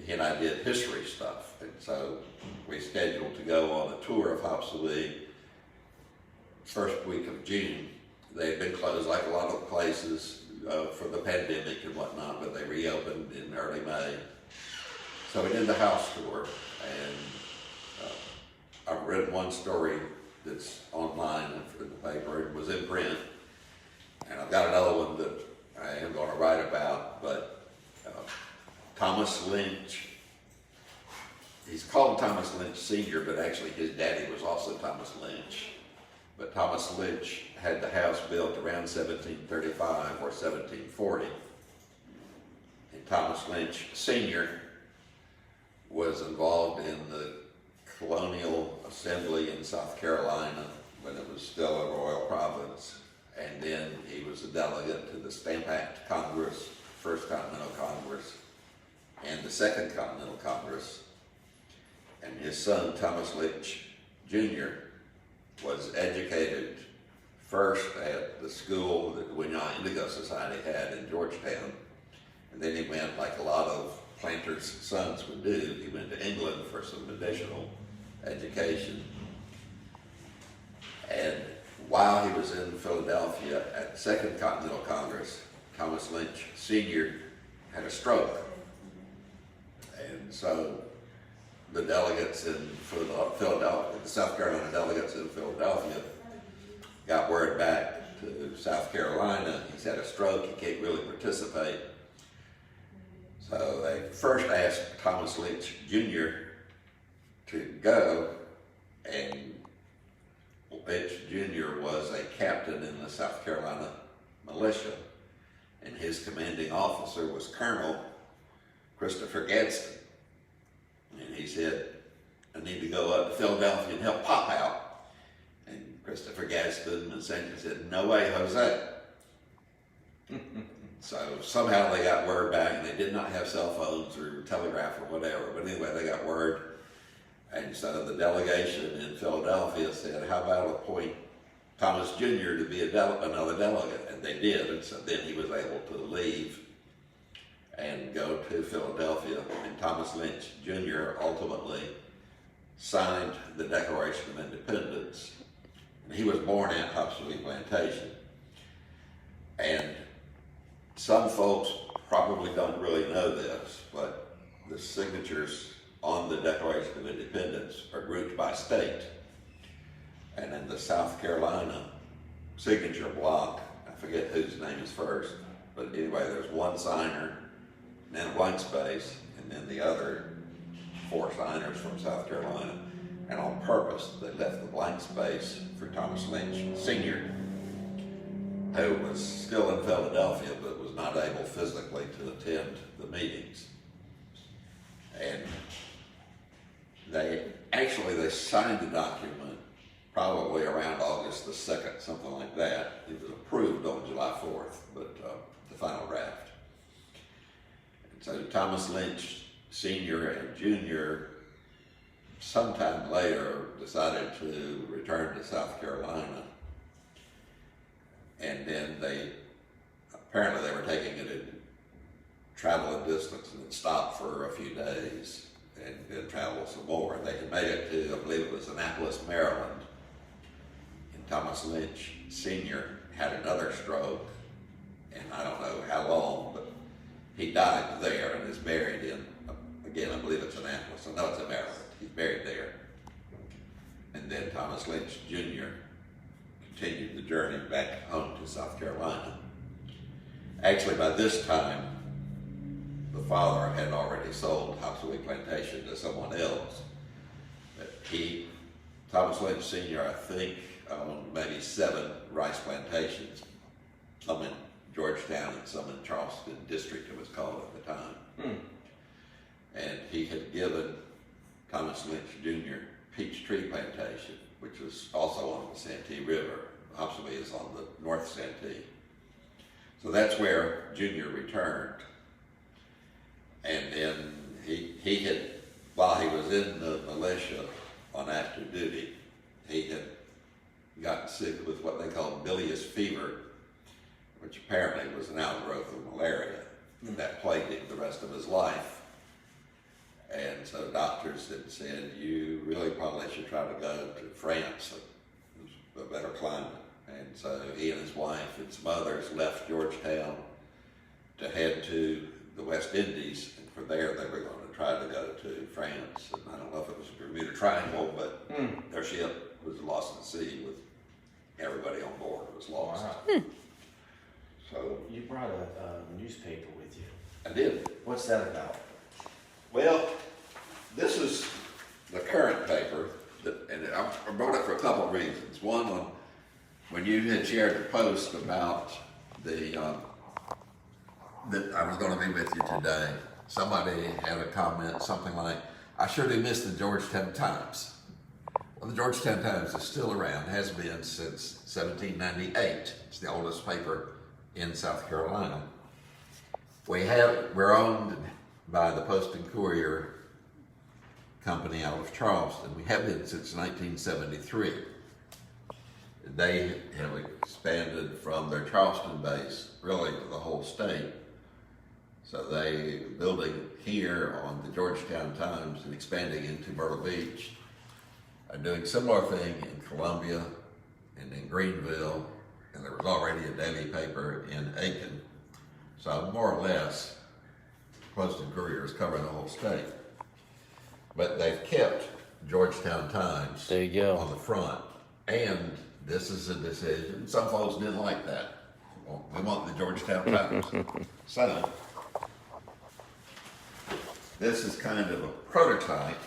B: he and I did history stuff, and so we scheduled to go on a tour of Hopsawee first week of June. They had been closed like a lot of places for the pandemic and whatnot, but they reopened in early May. So we did the house tour, and I've read one story that's online in the paper. It was in print, and I've got another one that I am going to write about, but Thomas Lynch, he's called Thomas Lynch Sr., but actually his daddy was also Thomas Lynch. But Thomas Lynch had the house built around 1735 or 1740. And Thomas Lynch Sr. was involved in the colonial assembly in South Carolina when it was still a royal province. And then he was a delegate to the Stamp Act Congress, First Continental Congress, and the Second Continental Congress. And his son, Thomas Lynch Jr., was educated first at the school that the Winona Indigo Society had in Georgetown. And then he went, like a lot of planters' sons would do, he went to England for some additional education. And while he was in Philadelphia at the Second Continental Congress, Thomas Lynch Sr. had a stroke. And so the delegates in Philadelphia, the South Carolina delegates in Philadelphia, got word back to South Carolina. He's had a stroke, he can't really participate. So they first asked Thomas Lynch Jr. to go, and Lynch Jr. was a captain in the South Carolina militia, and his commanding officer was Colonel Christopher Gadsden. And he said, I need to go up to Philadelphia and help Pop out. And Christopher Gadsden essentially said, no way, Jose. So somehow they got word back, and they did not have cell phones or telegraph or whatever, but anyway, they got word. And so the delegation in Philadelphia said, how about appoint Thomas Jr. to be another delegate? And they did, and so then he was able to leave and go to Philadelphia, and Thomas Lynch Jr. ultimately signed the Declaration of Independence. And he was born at Hopsawee Plantation. And some folks probably don't really know this, but the signatures on the Declaration of Independence are grouped by state. And in the South Carolina signature block, I forget whose name is first, but anyway, there's one signer, and then a blank space, and then the other four signers from South Carolina. And on purpose, they left the blank space for Thomas Lynch Sr., who was still in Philadelphia but was not able physically to attend the meetings. And they signed the document probably around August the 2nd, something like that. It was approved on July 4th, but the final draft. And so Thomas Lynch Sr. and Jr. sometime later decided to return to South Carolina. And then apparently they were taking it in travel a distance and then stopped for a few days and then travel some more. And they had made it to, I believe it was Annapolis, Maryland. And Thomas Lynch Sr. had another stroke, and I don't know how long, but he died there and is buried in, again, I believe it's Annapolis. I know it's in Maryland. He's buried there. And then Thomas Lynch Jr. continued the journey back home to South Carolina. Actually, by this time, the father had already sold Hopsaway Plantation to someone else. But Thomas Lynch Sr., I think, owned maybe 7 rice plantations, some in Georgetown and some in Charleston District, it was called at the time. And he had given Thomas Lynch Jr. Peachtree Plantation, which was also on the Santee River. Hopsaway is on the North Santee. So that's where Junior returned. And then he had, while he was in the militia on active duty, he had gotten sick with what they called bilious fever, which apparently was an outgrowth of malaria. And that plagued him the rest of his life. And so doctors had said, you really probably should try to go to France. It was a better climate. And so he and his wife and some others left Georgetown to head to the West Indies. And from there, they were going to try to go to France. And I don't know if it was the Bermuda Triangle, but their ship was lost at sea with everybody on board was lost.
A: Wow.
B: So
A: You brought a newspaper with you.
B: I did.
A: What's that about?
B: Well, this is the current paper, and I brought it for a couple of reasons. One, when you had shared the post about that I was going to be with you today, somebody had a comment, something like, I sure do miss the Georgetown Times. Well, the Georgetown Times is still around, has been since 1798. It's the oldest paper in South Carolina. We're owned by the Post and Courier Company out of Charleston. We have been since 1973. They have expanded from their Charleston base really to the whole state. So they building here on the Georgetown Times and expanding into Myrtle Beach are doing similar thing in Columbia and in Greenville, and there was already a daily paper in Aiken. So more or less, Post and Courier is covering the whole state. But they've kept Georgetown Times
A: There you go.
B: on the front. And this is a decision. Some folks didn't like that. Well, we want the Georgetown Times. So, this is kind of a prototype.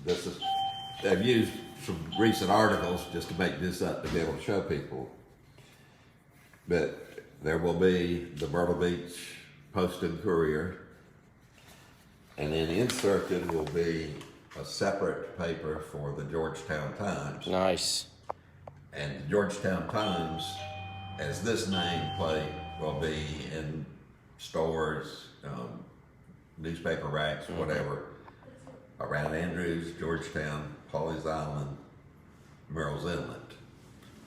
B: They've used some recent articles just to make this up to be able to show people. But there will be the Myrtle Beach Post and Courier, and then inserted will be a separate paper for the Georgetown Times.
A: Nice.
B: And the Georgetown Times, as this nameplate, will be in stores, newspaper racks, whatever, around Andrews, Georgetown, Pawleys Island, Merrill's Inlet.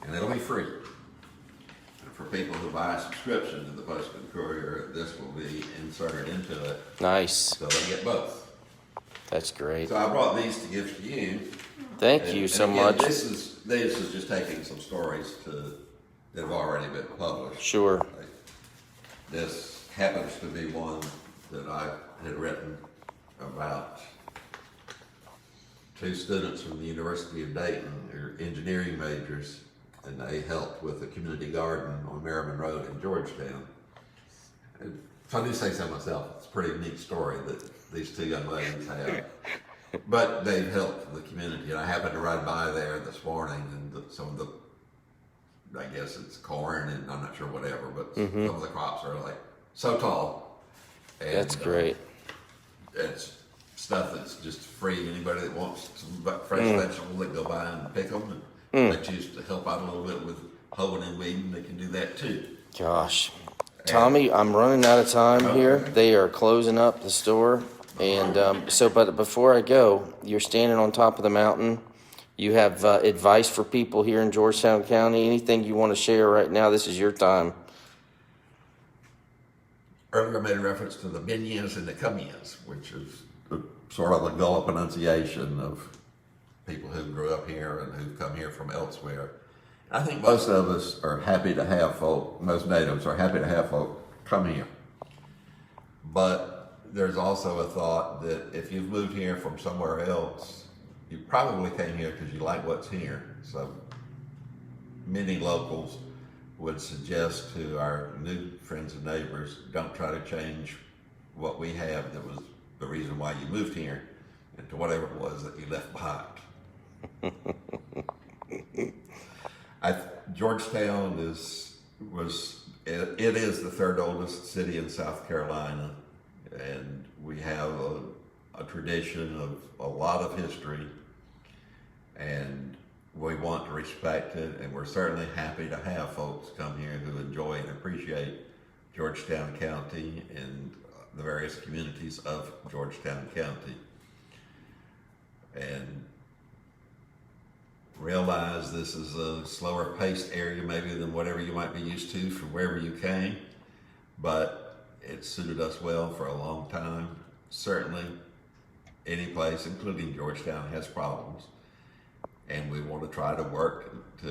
B: And it'll be free. For people who buy a subscription to the Post and Courier, this will be inserted into it,
A: Nice.
B: so they get both.
A: That's great.
B: So I brought these to give to you.
A: Thank you
B: And
A: so
B: again,
A: much.
B: This is just taking some stories that have already been published.
A: Sure.
B: This happens to be one that I had written about 2 students from the University of Dayton, they're engineering majors, and they helped with a community garden on Merriman Road in Georgetown. And if I do say so myself, it's a pretty neat story that these 2 young ladies have. But they've helped the community, and I happened to ride by there this morning, and some of the, I guess it's corn, and I'm not sure whatever, but some of the crops are like so tall. And,
A: That's great.
B: It's stuff that's just free. Anybody that wants some fresh vegetables, they go by and pick them. And they choose to help out a little bit with hoeing and weeding, they can do that too.
A: Gosh. Tommy, I'm running out of time here. They are closing up the store. And but before I go, you're standing on top of the mountain. You have advice for people here in Georgetown County. Anything you want to share right now, this is your time.
B: Earlier I made a reference to the Binyas and the Cumias, which is sort of a Gullah pronunciation of people who grew up here and who've come here from elsewhere. I think most of us are happy to have folk, most natives are happy to have folk come here. But there's also a thought that if you've moved here from somewhere else, you probably came here because you like what's here. So many locals would suggest to our new friends and neighbors, don't try to change what we have that was the reason why you moved here into whatever it was that you left behind. Georgetown it is the third oldest city in South Carolina, and we have a tradition of a lot of history, and we want to respect it, and we're certainly happy to have folks come here who enjoy and appreciate Georgetown County and the various communities of Georgetown County. And realize this is a slower paced area maybe than whatever you might be used to from wherever you came, but it suited us well for a long time. Certainly any place, including Georgetown, has problems, and we want to try to work to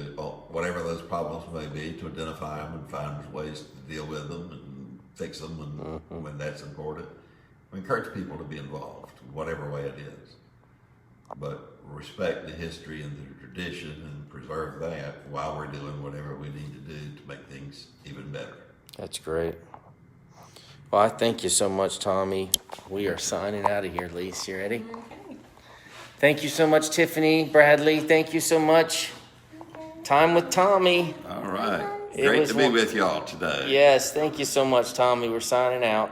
B: whatever those problems may be, to identify them and find ways to deal with them and fix them when that's important. We encourage people to be involved in whatever way it is, but respect the history and the tradition and preserve that while we're doing whatever we need to do to make things even better.
A: That's great. Well, I thank you so much, Tommy. We are signing out of here, Lise. You ready?
C: Okay.
A: Thank you so much, Tiffany, Bradley. Thank you so much. Time with Tommy.
B: All right.
A: It
B: Great
A: was
B: to be with y'all today.
A: Yes, thank you so much, Tommy. We're signing out.